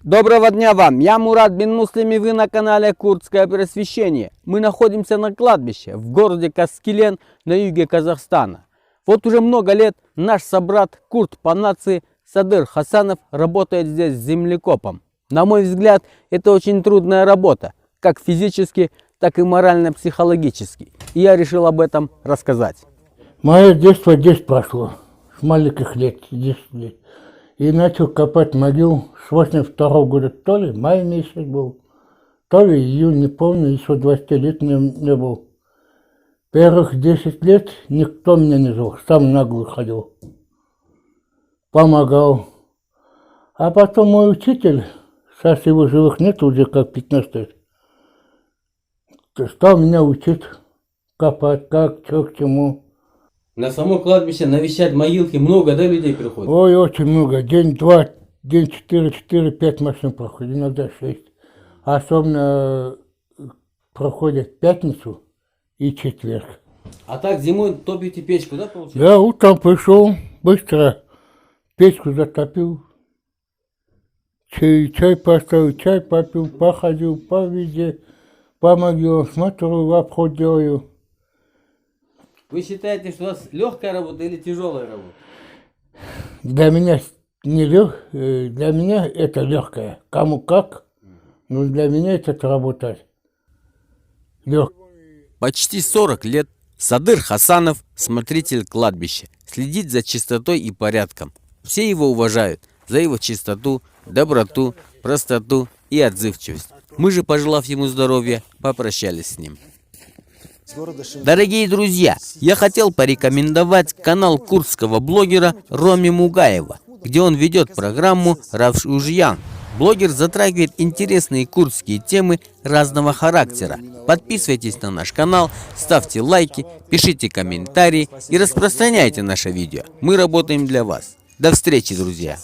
Доброго дня вам! Я Мурат бин Муслим, и вы на канале Курдское просвещение. Мы находимся на кладбище в городе Каскелен на юге Казахстана. Вот уже много лет наш собрат курд по нации Садыр Хасанов работает здесь землекопом. На мой взгляд, это очень трудная работа, как физически, так и морально-психологически. И я решил об этом рассказать. Мое детство здесь прошло, с маленьких лет, 10 лет. И начал копать могилу с 82 года, то ли май месяц был, то ли июнь, не помню, еще 20 лет не был. Первых 10 лет никто меня не звал, сам нагло ходил, помогал. А потом мой учитель, сейчас его живых нет уже как 15 лет, стал меня учить копать, как, что, к чему. На само кладбище навещать могилки много, да, людей приходит? Ой, очень много. День-два, день 4-5 машин проходит, иногда 6. Особенно проходят в пятницу и четверг. А так зимой топите печку, да, получается? Я утром пришел, быстро печку затопил, чай поставил, чай попил, походил по везде, по могилам, смотрю, обход делаю. Вы считаете, что у вас легкая работа или тяжелая работа? Для меня для меня это легкая. Кому как, но для меня это работать легкая. Почти 40 лет Садыр Хасанов, смотритель кладбища, следит за чистотой и порядком. Все его уважают за его чистоту, доброту, простоту и отзывчивость. Мы же, пожелав ему здоровья, попрощались с ним. Дорогие друзья, я хотел порекомендовать канал курдского блогера Роми Мугаева, где он ведет программу Равшужьян. Блогер затрагивает интересные курдские темы разного характера. Подписывайтесь на наш канал, ставьте лайки, пишите комментарии и распространяйте наше видео. Мы работаем для вас. До встречи, друзья!